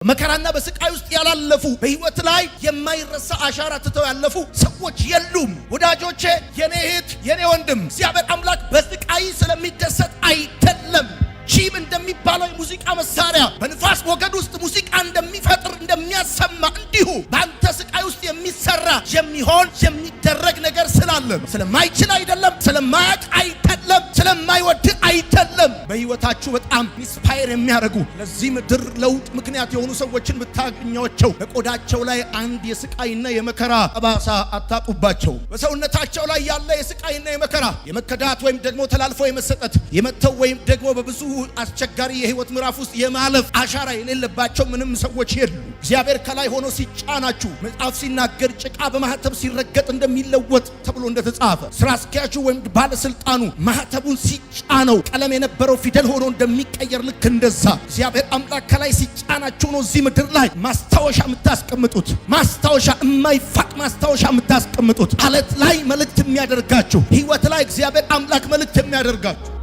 መከራና በስቃይ ውስጥ ያላለፉ በህይወት ላይ የማይረሳ አሻራ ትተው ያለፉ ሰዎች የሉም። ወዳጆቼ፣ የኔ እህት፣ የኔ ወንድም፣ እግዚአብሔር አምላክ በስቃይ ስለሚደሰት አይደለም። ሺም እንደሚባለው የሙዚቃ መሳሪያ በንፋስ ሞገድ ውስጥ ሙዚቃ እንደሚፈጥር እንደሚያሰማ እንዲሁ በአንተ ስቃይ ውስጥ የሚሰራ የሚሆን የሚደረግ ነገር ስላለ ስለማይችል አይደለም፣ ስለማያውቅ አይደለም፣ ስለማይወድ አይደለም። በህይወታችሁ በጣም ኢንስፓየር የሚያደርጉ ለዚህ ምድር ለውጥ ምክንያት የሆኑ ሰዎችን ብታገኟቸው በቆዳቸው ላይ አንድ የስቃይና የመከራ ጠባሳ አታጡባቸው። በሰውነታቸው ላይ ያለ የስቃይና የመከራ የመከዳት ወይም ደግሞ ተላልፎ የመሰጠት የመተው ወይም ደግሞ በብዙ አስቸጋሪ የህይወት ምዕራፍ ውስጥ የማለፍ አሻራ የሌለባቸው ምንም ሰዎች የሉ። እግዚአብሔር ከላይ ሆኖ ሲጫናችሁ መጽሐፍ ሲናገር ጭቃ በማህተብ ሲረገጥ እንደሚለወጥ ተብሎ እንደተጻፈ ስራ አስኪያጁ ወይም ባለስልጣኑ ማህተቡን ሲጫነው ቀለም የነበረው ፊደል ሆኖ እንደሚቀየር ልክ እንደዛ እግዚአብሔር አምላክ ከላይ ሲጫናችሁ ነው እዚህ ምድር ላይ ማስታወሻ የምታስቀምጡት፣ ማስታወሻ የማይፋቅ ማስታወሻ የምታስቀምጡት፣ አለት ላይ መልእክት የሚያደርጋችሁ፣ ህይወት ላይ እግዚአብሔር አምላክ መልእክት የሚያደርጋችሁ።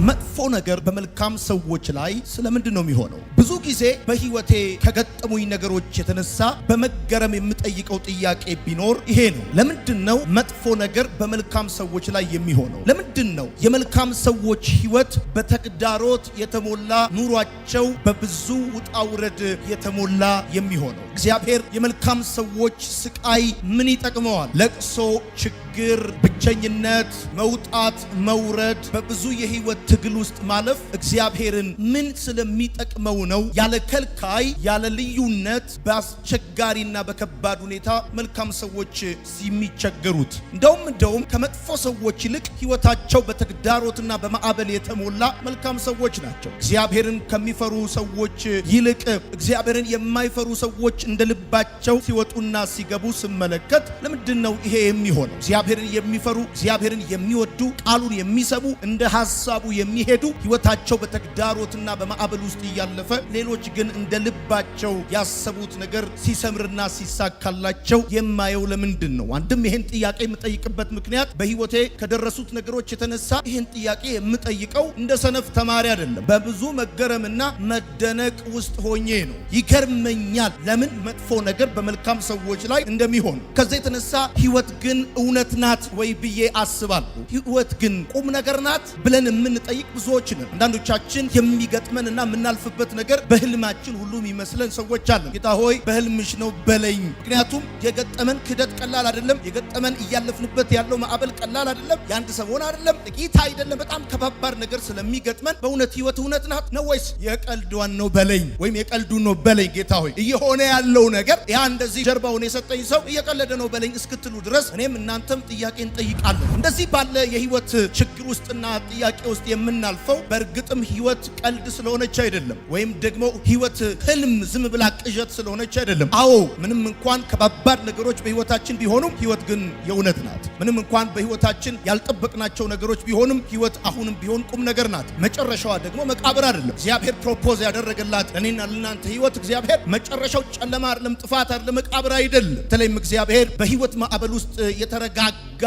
መጥፎ ነገር በመልካም ሰዎች ላይ ስለምንድን ነው የሚሆነው? ብዙ ጊዜ በህይወቴ ከገጠሙኝ ነገሮች የተነሳ በመገረም የምጠይቀው ጥያቄ ቢኖር ይሄ ነው። ለምንድን ነው መጥፎ ነገር በመልካም ሰዎች ላይ የሚሆነው? ለምንድን ነው የመልካም ሰዎች ህይወት በተግዳሮት የተሞላ ኑሯቸው በብዙ ውጣ ውረድ የተሞላ የሚሆነው? እግዚአብሔር የመልካም ሰዎች ስቃይ ምን ይጠቅመዋል? ለቅሶ፣ ችግር፣ ብቸኝነት፣ መውጣት መውረድ፣ በብዙ የህይወት ትግል ውስጥ ማለፍ እግዚአብሔርን ምን ስለሚጠቅመው ነው ያለ ከልካይ ያለ ልዩነት በአስቸጋሪና በከባድ ሁኔታ መልካም ሰዎች የሚቸገሩት? እንደውም ከመጥፎ ሰዎች ይልቅ ህይወታቸው በተግዳሮትና በማዕበል የተሞላ መልካም ሰዎች ናቸው። እግዚአብሔርን ከሚፈሩ ሰዎች ይልቅ እግዚአብሔርን የማይፈሩ ሰዎች እንደ ልባቸው ሲወጡና ሲገቡ ስመለከት ለምንድን ነው ይሄ የሚሆነው? እግዚአብሔርን የሚፈሩ እግዚአብሔርን የሚወዱ ቃሉን የሚሰሙ እንደ ሐሳቡ የሚሄዱ ህይወታቸው በተግዳሮትና በማዕበል ውስጥ እያለፈ ሌሎች ግን እንደ ልባቸው ያሰቡት ነገር ሲሰምርና ሲሳካላቸው የማየው ለምንድን ነው? አንድም ይሄን ጥያቄ የምጠይቅበት ምክንያት በህይወቴ ከደረሱት ነገሮች የተነሳ ይሄን ጥያቄ የምጠይቀው እንደ ሰነፍ ተማሪ አይደለም፣ በብዙ መገረምና መደነቅ ውስጥ ሆኜ ነው። ይገርመኛል ለምን መጥፎ ነገር በመልካም ሰዎች ላይ እንደሚሆን። ከዚህ የተነሳ ህይወት ግን እውነት ናት ወይ ብዬ አስባለሁ። ህይወት ግን ቁም ነገር ናት ብለን የምንጠይቅ ብዙዎች ነን። አንዳንዶቻችን የሚገጥመንና የምናልፍበት ነገር በህልማችን ሁሉ የሚመስለን ሰዎች አለን። ጌታ ሆይ በህልምሽ ነው በለኝ። ምክንያቱም የገጠመን ክደት ቀላል አይደለም። የገጠመን እያለፍንበት ያለው ማዕበል ቀላል አይደለም። የአንድ ሰሞን አይደለም፣ ጥቂት አይደለም። በጣም ከባባድ ነገር ስለሚገጥመን በእውነት ህይወት እውነት ናት ነው ወይስ የቀልዷን ነው በለኝ ወይም የቀልዱን ነው በለኝ? ጌታ ሆይ እየሆነ ያለው ነገር ያ እንደዚህ ጀርባውን የሰጠኝ ሰው እየቀለደ ነው በለኝ እስክትሉ ድረስ እኔም እናንተም ጥያቄ እንጠይቃለን። እንደዚህ ባለ የህይወት ችግር ውስጥና ጥያቄ ውስጥ የምናልፈው በእርግጥም ህይወት ቀልድ ስለሆነች አይደለም፣ ወይም ደግሞ ህይወት ህልም ዝም ብላ ቅዠት ስለሆነች አይደለም። አዎ ምንም እንኳን ከባባድ ነገሮች በህይወታችን ቢሆኑም ህይወት ግን የእውነት ናት። ምንም እንኳን በህይወታችን ያልጠበቅናቸው ነገሮች ቢሆኑም ህይወት አሁንም ቢሆን ቁም ነገር ናት። መጨረሻዋ ደግሞ መቃብር አይደለም። እግዚአብሔር ፕሮፖዝ ያደረገላት ለእኔና ለእናንተ ህይወት እግዚአብሔር መጨረሻው ጨለማ አይደለም፣ ጥፋት አይደለም፣ መቃብር አይደለም። በተለይም እግዚአብሔር በህይወት ማዕበል ውስጥ የተረጋጋ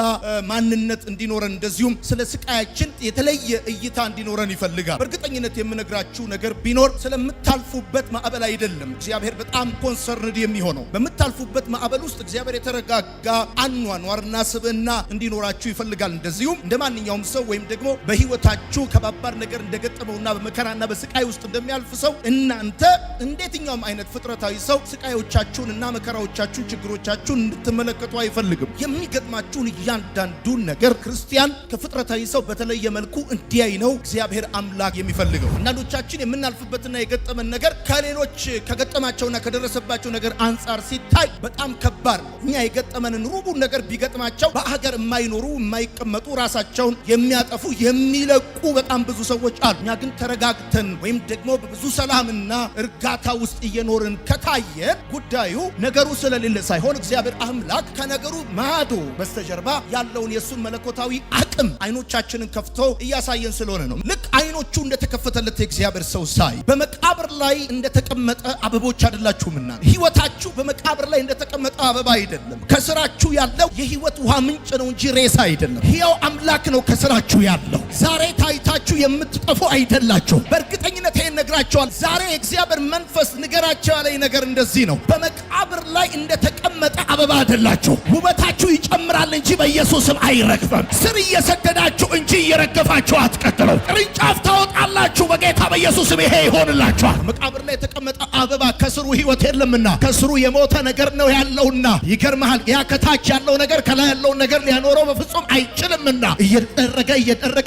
ማንነት እንዲኖረን እንደዚሁም ስለ ስቃያችን የተለየ እይታ እንዲኖረን ይፈልጋል። በእርግጠኝነት የምነግራችሁ ነገር ቢኖር ስለምታልፉበት ማዕበል አይደለም እግዚአብሔር በጣም ኮንሰርንድ የሚሆነው። በምታልፉበት ማዕበል ውስጥ እግዚአብሔር የተረጋጋ አኗኗርና ስብዕና እንዲኖራችሁ ይፈልጋል። እንደዚሁም እንደ ማንኛውም ሰው ወይም ደግሞ በህይወታችሁ ከባባድ ነገር እንደገጠመውና በመከራና በስቃይ ውስጥ እንደሚያልፍ ሰው እናንተ እንደየትኛውም አይነት ፍጥረታዊ ሰው ስቃዮቻችሁን እና መከራዎቻችሁን ችግሮቻችሁን እንድትመለከቱ አይፈልግም። የሚገጥማችሁን እያንዳንዱን ነገር ክርስቲያን ከፍጥረታዊ ሰው በተለየ መልኩ እንዲያይ ነው እግዚአብሔር አምላክ የሚፈልገው። አንዳንዶቻችን የምናልፍበትና የገጠመን ነገር ከሌሎች ከገጠማቸውና ከደረሰባቸው ነገር አንጻር ሲታይ በጣም ከባድ ነው። እኛ የገጠመንን ሩቡን ነገር ቢገጥማቸው በሀገር የማይኖሩ የማይቀመጡ ራሳቸውን የሚያጠፉ የሚለቁ በጣም ብዙ ሰዎች አሉ። እኛ ግን ተረጋግተን ወይም ደግሞ በብዙ ሰላምና እርጋታ ውስጥ እየኖርን ከታየ ጉዳዩ ነገሩ ስለሌለ ሳይሆን እግዚአብሔር አምላክ ከነገሩ ማዶ በስተጀርባ ያለውን የሱን መለኮታዊ አቅም አይኖቻችንን ከፍቶ እያሳየን ስለሆነ ነው። ልክ አይኖቹ እንደተከፈተለት የእግዚአብሔር ሰው ሳይ በመቃብር ላይ እንደተቀመጠ አበቦች አይደላችሁምና ህይወታችሁ በመቃብር ላይ እንደተቀመጠ አበባ አይደለም። ከስራችሁ ያለው የህይወት ውሃ ምንጭ ነው እንጂ ሬሳ አይደለም። ሕያው አምላክ ነው ከስራችሁ ያለው። ዛሬ ታይታችሁ የምትጠፉ አይደላችሁ። በእርግጠኝነት ይሄን ነግራቸዋል። ዛሬ የእግዚአብሔር መንፈስ ንገራቸው ያለኝ ነገር እንደዚህ ነው። በመቃብር ላይ እንደተቀመጠ አበባ አይደላችሁ። ውበታችሁ ይጨምራል እንጂ በኢየሱስም አይረግፍም። ስር እየሰደዳችሁ እንጂ እየረገፋችሁ አትቀጥሉም። ቅርንጫፍ ታወጣላችሁ በጌታ በኢየሱስም ይሄ ይሆንላችኋል። መቃብር ላይ የተቀመጠ አበባ ከስሩ ህይወት የለምና ከስሩ የሞተ ነገር ነው ያለውና ይገርምሃል። ያ ከታች ያለው ነገር ከላይ ያለውን ነገር ሊያኖረው በፍጹም አይችልምና እየደረቀ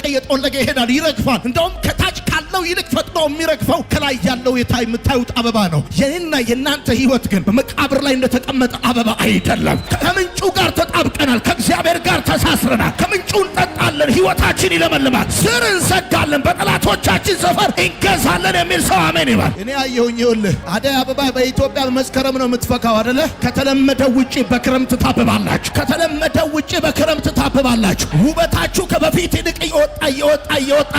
እየጠወለገ ይሄዳል፣ ይረግፋል። እንደውም ከታች ካለው ይልቅ ፈጥኖ የሚረግፈው ከላይ ያለው የምታዩት አበባ ነው። የኔና የናንተ ህይወት ግን በመቃብር ላይ እንደተቀመጠ አበባ አይደለም። ከምንጩ ጋር ተጣብቀናል። ከእግዚአብሔር ጋር ተሳስረናል። ከምንጩ እንጠጣለን፣ ህይወታችን ይለመልማል። ስር እንሰጋለን፣ በጠላቶቻችን ሰፈር እንገዛለን የሚል ሰው አሜን ይባል። እኔ አየሁኝ። ይኸውልህ አደይ አበባ በኢትዮጵያ በመስከረም ነው የምትፈካው አይደለ? ከተለመደው ውጪ በክረምት ታብባላችሁ። ከተለመደው ውጪ በክረምት ታብባላችሁ። ውበታችሁ ከበፊት ይልቅ እየወጣ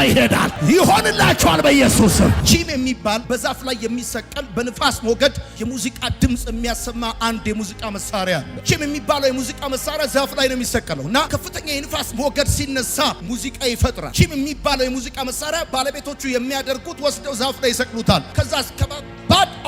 ይሄዳል። ይሆንላችኋል በኢየሱስ ስም። ቺም የሚባል በዛፍ ላይ የሚሰቀል በንፋስ ሞገድ የሙዚቃ ድምጽ የሚያሰማ አንድ የሙዚቃ መሳሪያ አለ። ቺም የሚባለው የሙዚቃ መሳሪያ ዛፍ ላይ ነው የሚሰቀለው እና ከፍተኛ የንፋስ ሞገድ ሲነሳ ሙዚቃ ይፈጥራል። ቺም የሚባለው የሙዚቃ መሳሪያ ባለቤቶቹ የሚያደርጉት ወስደው ዛፍ ላይ ይሰቅሉታል። ከዛ ከባድ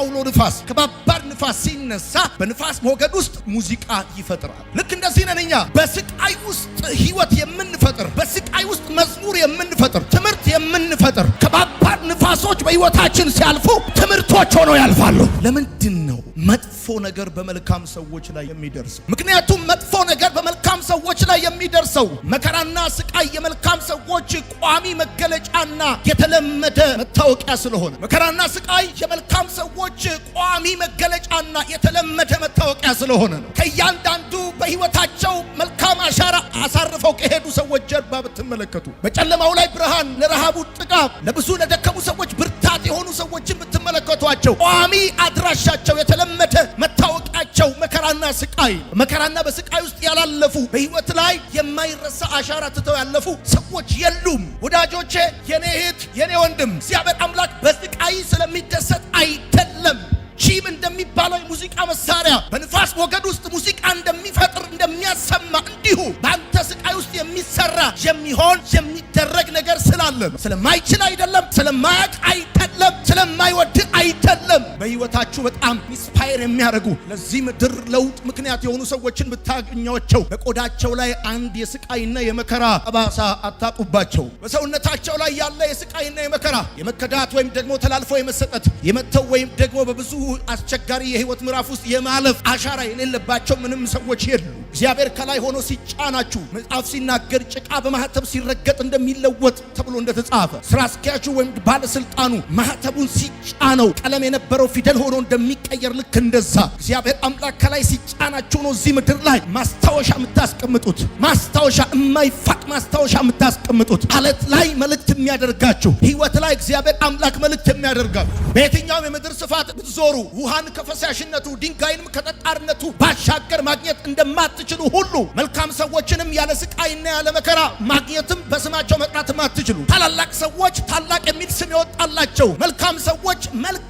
አውሎ ንፋስ ከባድ ንፋስ ሲነሳ በንፋስ ሞገድ ውስጥ ሙዚቃ ይፈጥራል። ልክ እንደዚህ ነን እኛ። በስቃይ ውስጥ ህይወት የምንፈጥር፣ በስቃይ ውስጥ መዝሙር የምንፈጥር፣ ትምህርት የምንፈጥር። ከባድ ንፋሶች በህይወታችን ሲያልፉ ትምህርቶች ሆነው ያልፋሉ። ለምንድን ነው መጥፎ ነገር በመልካም ሰዎች ላይ የሚደርሰው? ምክንያቱም መጥፎ ነገር በመልካም ሰዎች ላይ የሚደርሰው መከራና ስቃይ የመልካም ሰዎች ቋሚ መገለጫና የተለመደ መታወቂያ ስለሆነ፣ መከራና ስቃይ የመልካም ሰዎች ቋሚ መገለጫና የተለመደ መታወቂያ ስለሆነ ነው። ከእያንዳንዱ በህይወታቸው መልካም አሻራ አሳርፈው ከሄዱ ሰዎች ጀርባ ብትመለከቱ፣ በጨለማው ላይ ብርሃን፣ ለረሃቡ ጥጋብ፣ ለብዙ ለደከሙ ሰዎች ብርታት የሆኑ ሰዎችን ብትመለከቷቸው ቋሚ አድራሻቸው የተለመደ መታወቂያቸው መከራና ስቃይ። መከራና በስቃይ ውስጥ ያላለፉ በህይወት ላይ የማይረሳ አሻራ ትተው ያለፉ ሰዎች የሉም። ወዳጆቼ፣ የኔ እህት፣ የኔ ወንድም፣ እግዚአብሔር አምላክ በስቃይ ስለሚደሰት አይደለም። ቺም እንደሚባለው የሙዚቃ መሳሪያ በንፋስ ሞገድ ውስጥ ሙዚቃ እንደሚፈጥር እንደሚያሰማ እንዲሁ በአንተ ስቃይ ውስጥ የሚሰራ የሚሆን የሚደረግ ነገር ስላለ ነው። ስለማይችል አይደለም፣ ስለማያውቅ አይደለም፣ ስለማይወድ አይደለም። በህይወታችሁ በጣም ኢንስፓየር የሚያደርጉ ለዚህ ምድር ለውጥ ምክንያት የሆኑ ሰዎችን ብታገኟቸው በቆዳቸው ላይ አንድ የስቃይና የመከራ ጠባሳ አታጡባቸው። በሰውነታቸው ላይ ያለ የስቃይና የመከራ የመከዳት ወይም ደግሞ ተላልፎ የመሰጠት የመተው ወይም ደግሞ በብዙ አስቸጋሪ የህይወት ምዕራፍ ውስጥ የማለፍ አሻራ የሌለባቸው ምንም ሰዎች የሉ። እግዚአብሔር ከላይ ሆኖ ሲጫናችሁ መጽሐፍ ሲናገር ጭቃ በማህተብ ሲረገጥ እንደሚለወጥ ተብሎ እንደተጻፈ ስራ አስኪያጁ ወይም ባለስልጣኑ ማህተቡን ሲጫነው ቀለም የነበረው ፊደል ሆኖ እንደሚቀየር ልክ እንደዛ እግዚአብሔር አምላክ ከላይ ሲጫናችሁ ነው እዚህ ምድር ላይ ማስታወሻ የምታስቀምጡት፣ ማስታወሻ የማይፋቅ ማስታወሻ የምታስቀምጡት፣ አለት ላይ መልእክት የሚያደርጋችሁ፣ ህይወት ላይ እግዚአብሔር አምላክ መልእክት የሚያደርጋችሁ። በየትኛውም የምድር ስፋት ብትዞሩ ውሃን ከፈሳሽነቱ ድንጋይንም ከጠጣርነቱ ባሻገር ማግኘት እንደማትችሉ ሁሉ መልካም ሰዎችንም ያለ ስቃይና ያለ መከራ ማግኘትም በስማቸው መጥራትም አትችሉ። ታላላቅ ሰዎች ታላቅ የሚል ስም ይወጣላቸው። መልካም ሰዎች መልካም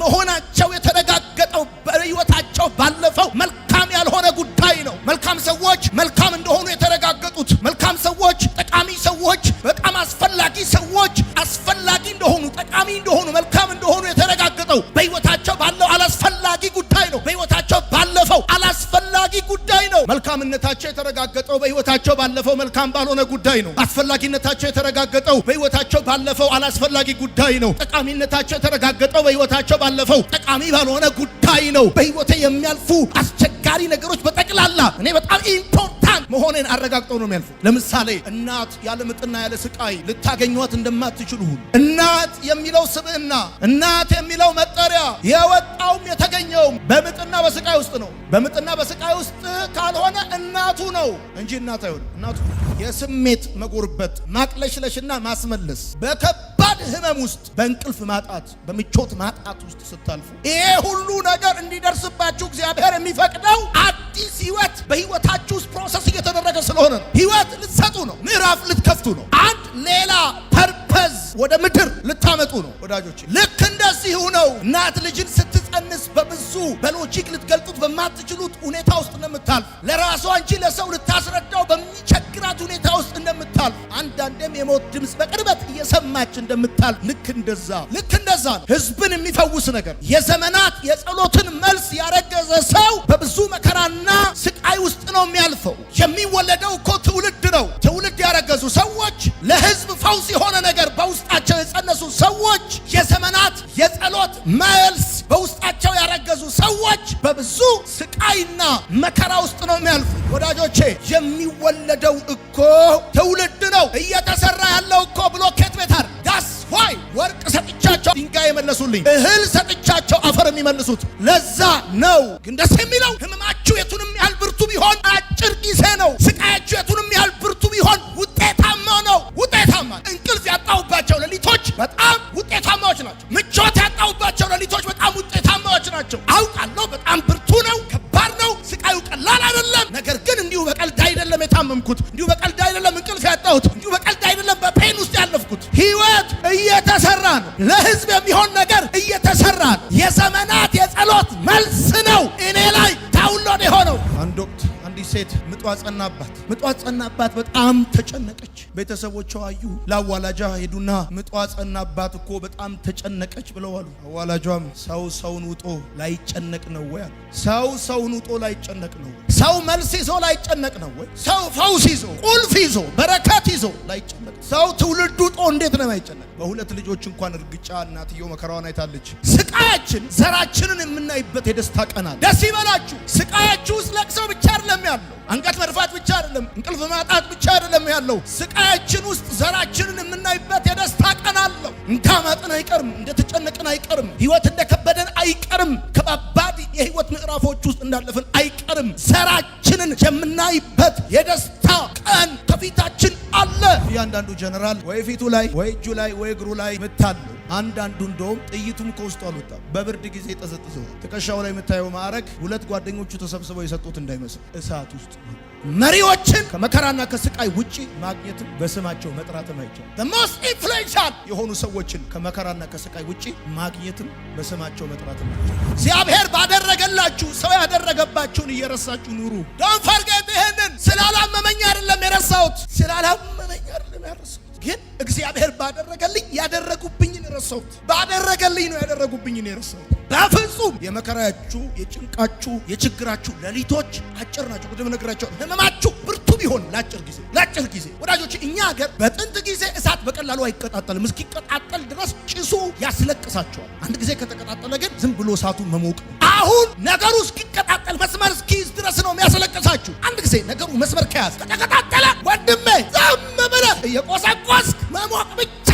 መሆናቸው የተረጋገጠው በህይወታቸው ባለፈው መልካም ያልሆነ ጉዳይ ነው። መልካም ሰዎች መልካም እንደሆኑ የተረጋገጡት፣ መልካም ሰዎች ጠቃሚ ሰዎች፣ በጣም አስፈላጊ ሰዎች አስፈላጊ እንደሆኑ ጠቃሚ እንደሆኑ መልካም እንደሆኑ የተረጋገጠው በህይወታቸው ባለው አላስፈላጊ ጉዳይ ነው። በህይወታቸው ባለፈው አላስፈላጊ ጉዳይ ነው። መልካምነታቸው የተረጋገጠው በህይወታቸው ባለፈው መልካም ባልሆነ ጉዳይ ነው። አስፈላጊነታቸው የተረጋገጠው በህይወታቸው ባለፈው አላስፈላጊ ጉዳይ ነው። ጠቃሚነታቸው የተረጋገጠው በህይወታቸው ባለፈው ጠቃሚ ባልሆነ ጉዳይ ነው። በህይወቴ የሚያልፉ አስቸጋሪ ነገሮች በጠቅላላ እኔ በጣም ኢምፖርታንት መሆኔን አረጋግጠው ነው የሚያልፉ። ለምሳሌ እናት ያለ ምጥና ያለ ስቃይ ልታገኟት እንደማትችሉ እናት የሚለው ስብዕና፣ እናት የሚለው መጠሪያ የወጣውም የተገኘውም በምጥና በስቃይ ውስጥ ነው። በምጥና በስቃይ ውስጥ ካልሆነ እናቱ ነው እንጂ እናት አይሆንም። እናቱ የስሜት መጎርበት ማቅለሽለሽና ማስመለስ በከባድ ህመም ውስጥ በእንቅልፍ ማጣት በምቾት ማጣት ውስጥ ስታልፉ ይሄ ሁሉ ነገር እንዲደርስባችሁ እግዚአብሔር የሚፈቅደው አዲስ ህይወት በህይወታችሁ ውስጥ ፕሮሰስ እየተደረገ ስለሆነ ነው። ህይወት ልትሰጡ ነው። ምዕራፍ ልትከፍቱ ነው። አንድ ሌላ ፐርፐዝ ወደ ምድር ልታመጡ ነው ወዳጆች። ልክ እንደዚሁ ነው። እናት ልጅን ስትጸንስ በብዙ በሎጂክ ልትገልጡት በማትችሉት ሁኔታ ውስጥ እንደምታልፍ፣ ለራሷ እንጂ ለሰው ልታስረዳው በሚቸግራት ሁኔታ ውስጥ እንደምታልፍ፣ አንዳንዴም የሞት ድምፅ በቅርበት እየሰማች እንደምታልፍ፣ ልክ እንደዛ ነው። ህዝብን የሚፈውስ ነገር የዘመናት የጸሎትን መልስ ያረገዘ ሰው በብዙ መከራና ስቃይ ውስጥ ነው የሚያልፈው። የሚወለደው እኮ ትውልድ ነው። ትውልድ ያረገዙ ሰዎች፣ ለህዝብ ፈውስ የሆነ ነገር በውስጣቸው የጸነሱ ሰዎች፣ የዘመናት የጸሎት መልስ በውስጣቸው ያረገዙ ሰዎች በብዙ ስቃይና መከራ ውስጥ ነው የሚያልፉ። ወዳጆቼ የሚወለደው እኮ ትውልድ ነው። እየተሰራ ያለው እኮ ብሎኬት ቤት አይደል። ዳስ ዋይ ወርቅ ሰጥቻቸው ድንጋይ የመለሱልኝ፣ እህል ሰጥቻቸው አፈር የሚመልሱት ለዛ ነው። ግን ደስ የሚለው ህመማችሁ የቱንም ያህል ብርቱ ቢሆን አጭር ጊዜ ነው። ስቃያችሁ የቱንም ያህል ብርቱ ቢሆን ውጤታማ ነው። እንቅልፍ ያጣሁባቸው ሌሊቶች በጣም ውጤታማዎች ናቸው። ምቾት ያጣሁባቸው ሌሊቶች በጣም ውጤታማዎች ናቸው። አውቃለሁ በጣም ብርቱ ነው፣ ከባድ ነው፣ ስቃዩ ቀላል አይደለም። ነገር ግን እንዲሁ በቀልድ አይደለም የታመምኩት፣ እንዲሁ በቀልድ አይደለም እንቅልፍ ያጣሁት፣ እንዲሁ በቀልድ አይደለም በፔን ውስጥ ያለፍኩት። ህይወት እየተሰራ ነው። ለህዝብ የሚሆን ነገር እየተሰራ ነው። የዘመናት የጸሎት መልስ ነው እኔ ላይ ዳውንሎድ የሆነው። አንድ ወቅት አንዲት ሴት ምጧ ጸናባት። በጣም ተጨነቀች። ቤተሰቦቿ አዩ። ለአዋላጇ ሄዱና ምጧ ጸናባት እኮ በጣም ተጨነቀች ብለው አሉ። አዋላጇም ሰውን ውጦ ላይጨነቅ ነው ወይ አሉ። ሰውን ውጦ ላይጨነቅ ነው ወይ? ሰው መልስ ይዞ ላይጨነቅ ነው ወይ? ሰው ፈውስ ይዞ ቁልፍ ይዞ በረከት ይዞ ላይጨነቅ? ሰው ትውልድ ውጦ እንዴት ነው የማይጨነቅ? በሁለት ልጆች እንኳን እርግጫ እናትየው መከራዋን አይታለች። ስቃያችን ዘራችንን የምናይበት የደስታ ቀናል። ደስ ይበላችሁ። ስቃያችሁ ውስጥ ለቅሶ ብቻ አይደለም ያለው፣ አንገት መድፋት ብቻ አይደለም፣ እንቅልፍ ማጣት ብቻ አይደለም ያለው። ስቃያችን ውስጥ ዘራችንን የምናይበት የደስታ ቀን አለው። እንዳማጥን አይቀርም፣ እንደተጨነቅን አይቀርም፣ ህይወት እንደከበደን አይቀርም፣ ከባባድ የህይወት ምዕራፎች ውስጥ እንዳለፍን አይቀርም። ዘራችንን የምናይበት የደስታ ቀን ከፊታችን አለ። እያንዳንዱ ጀነራል ወይ ፊቱ ላይ ወይ እጁ ላይ ወይ እግሩ ላይ ምታል። አንዳንዱ እንደውም ጥይቱም ከውስጡ አልወጣም። በብርድ ጊዜ ጠዘጥዘው ትከሻው ላይ የምታየው ማዕረግ ሁለት ጓደኞቹ ተሰብስበው የሰጡት እንዳይመስል እሳት ውስጥ ነው። መሪዎችን ከመከራና ከስቃይ ውጪ ማግኘትም በስማቸው መጥራትም አይቻልም። the most influential የሆኑ ሰዎችን ከመከራና ከስቃይ ውጪ ማግኘትም በስማቸው መጥራትም አይቻልም። እግዚአብሔር ባደረገላችሁ ሰው ያደረገባችሁን እየረሳችሁ ኑሩ። don't forget ይሄንን። ስላላመመኝ አይደለም የረሳሁት፣ ስላላመመኝ አይደለም ያረሳሁት፣ ግን እግዚአብሔር ባደረገልኝ ያደረጉብኝን ረሳሁት። ባደረገልኝ ነው ያደረጉብኝን የረሳሁት። በፍጹም የመከራችሁ የጭንቃችሁ የችግራችሁ ሌሊቶች አጭር ናቸው። ቅድም ነግራችሁ ህመማችሁ ብርቱ ቢሆን ለአጭር ጊዜ ወዳጆች፣ እኛ ሀገር በጥንት ጊዜ እሳት በቀላሉ አይቀጣጠልም። እስኪቀጣጠል ድረስ ጭሱ ያስለቅሳቸዋል። አንድ ጊዜ ከተቀጣጠለ ግን ዝም ብሎ እሳቱ መሞቅ ነው። አሁን ነገሩ እስኪቀጣጠል መስመር እስኪይዝ ድረስ ነው የሚያስለቅሳችሁ። አንድ ጊዜ ነገሩ መስመር ከያዝ ከተቀጣጠለ ወንድሜ ዝም ብለህ እየቆሰቆስክ መሞቅ ብቻ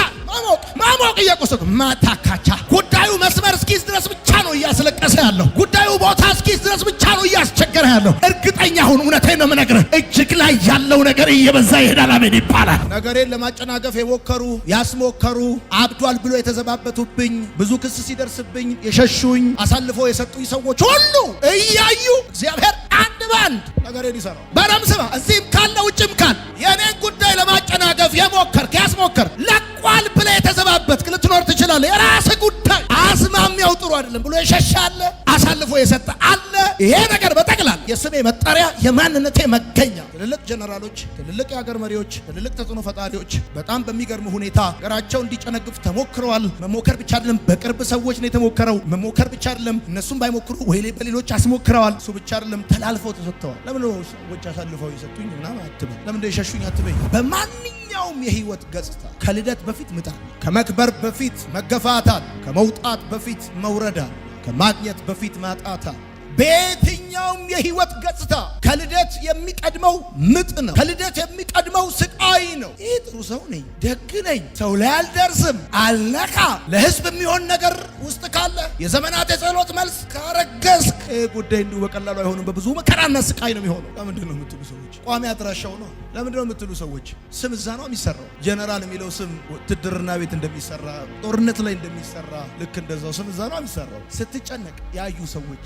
ማሞቅ እየቆሰቁ ማታካቻ ጉዳዩ መስመር እስኪዝ ድረስ ብቻ ነው እያስለቀሰ ያለው። ጉዳዩ ቦታ እስኪዝ ድረስ ብቻ ነው እያስቸገረ ያለው። እርግጠኛ ሁን፣ እውነቴን ነው የምነግርህ፣ እጅግ ላይ ያለው ነገር እየበዛ ይሄዳል። አሜን ይባላል። ነገሬን ለማጨናገፍ የሞከሩ ያስሞከሩ፣ አብዷል ብሎ የተዘባበቱብኝ፣ ብዙ ክስ ሲደርስብኝ የሸሹኝ፣ አሳልፈው የሰጡኝ ሰዎች ሁሉ እያዩ እግዚአብሔር አንድ ባንድ ነገሬን ይሰራል። በደም ስማ፣ እዚህም ካለ ውጭም ካለ የኔን ጉዳይ ለማጨናገፍ የሞከርክ ያስሞከር ለቋል ብለህ የተዘባበትክ ልትኖር ትችላለህ። የራስህ ጉዳይ አስማሚያው ጥሩ አይደለም ብሎ የሸሻለ አሳልፎ የሰጠ አለ። ይሄ ነገር በጠቅላላ የስሜ መጠሪያ የማንነቴ መገኛ ትልልቅ ጀነራሎች፣ ትልልቅ የሀገር መሪዎች፣ ትልልቅ ተጽዕኖ ፈጣሪዎች በጣም በሚገርም ሁኔታ ሀገራቸው እንዲጨነግፍ ተሞክረዋል። መሞከር ብቻ አይደለም፣ በቅርብ ሰዎች ነው የተሞከረው። መሞከር ብቻ አይደለም፣ እነሱም ባይሞክሩ ወይ በሌሎች አስሞክረዋል። እሱ ብቻ አይደለም፣ ተላልፈው ተሰጥተዋል። ለምን ነው ሰዎች አሳልፈው የሰጡኝ ምናምን አትበል። ለምን ነው የሸሹኝ አትበይ። በማንኛውም የህይወት ገጽታ ከልደት በፊት ምጣ፣ ከመክበር በፊት መገፋታል፣ ከመውጣት በፊት መውረዳል፣ ከማግኘት በፊት ማጣታል። በየትኛውም የህይወት ገጽታ ከልደት የሚቀድመው ምጥ ነው። ከልደት የሚቀድመው ስቃይ ነው። ይህ ጥሩ ሰው ነኝ፣ ደግ ነኝ፣ ሰው ላይ አልደርስም፣ አልነካ፣ ለህዝብ የሚሆን ነገር ውስጥ ካለ የዘመናት የጸሎት መልስ ካረገዝክ ጉዳይ እንዲሁ በቀላሉ አይሆንም። በብዙ መከራና ስቃይ ነው የሚሆነው። ለምንድን ነው የምትሉ ሰዎች ቋሚ አድራሻው ነው። ለምንድን ነው የምትሉ ሰዎች ስም እዛ ነው የሚሰራው። ጀነራል የሚለው ስም ውትድርና ቤት እንደሚሰራ፣ ጦርነት ላይ እንደሚሰራ ልክ እንደዛው ስም እዛ ነው የሚሰራው። ስትጨነቅ ያዩ ሰዎች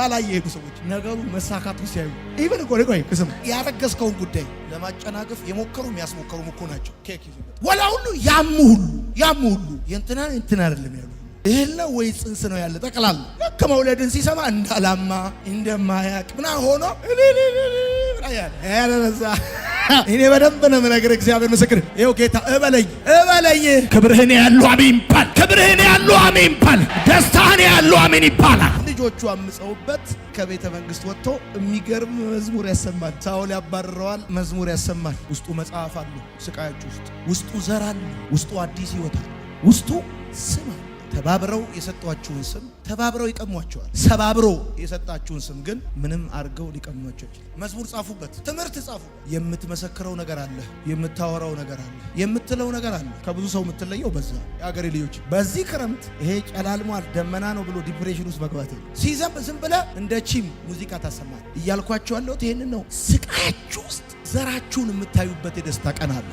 ላይ የሄዱ ሰዎች ነገሩ መሳካቱ ሲያዩ ኢቭን እኮ ከስም ያረገዝከውን ጉዳይ ለማጨናገፍ የሞከሩ የሚያስሞከሩ እኮ ናቸው። ኬክ ይዘው ወላ ሁሉ ያሙ ሁሉ ያም ሁሉ የእንትና አይደለም ያሉ ይሄን ነው ወይ ጽንስ ነው ያለ ጠቅላላ ልክ መውለድን ሲሰማ እንዳላማ እንደማያቅ ምና ሆኖ ያለዛ እኔ በደንብ ነው የምነግርህ። እግዚአብሔር ምስክር ይኸው ጌታ እበለኝ ክብርህን ያሉ አሜን ይባል። ክብርህን ያሉ አሜን ይባል። ደስታህን ያሉ አሜን ይባላል። ልጆቹ አምፀውበት ከቤተ መንግስት ወጥቶ የሚገርም መዝሙር ያሰማል። ሳኦል ያባርረዋል፣ መዝሙር ያሰማል። ውስጡ መጽሐፍ አለ፣ ስቃያችሁ ውስጡ ዘር አለ፣ ውስጡ አዲስ ህይወት አለ፣ ውስጡ ስም አለ። ተባብረው የሰጧችሁን ስም ተባብረው ይቀሟቸዋል። ሰባብሮ የሰጣችሁን ስም ግን ምንም አድርገው ሊቀሟቸው ይችላል። መዝሙር ጻፉበት፣ ትምህርት ጻፉበት። የምትመሰክረው ነገር አለ፣ የምታወራው ነገር አለ፣ የምትለው ነገር አለ። ከብዙ ሰው የምትለየው በዛ። የአገሬ ልጆች በዚህ ክረምት ይሄ ጨላልሟል ደመና ነው ብሎ ዲፕሬሽን ውስጥ መግባት ሲዘንብ ዝም ብለህ እንደ ቺም ሙዚቃ ታሰማል። እያልኳቸው ያለሁት ይሄንን ነው። ስቃያችሁ ውስጥ ዘራችሁን የምታዩበት የደስታ ቀን አለ።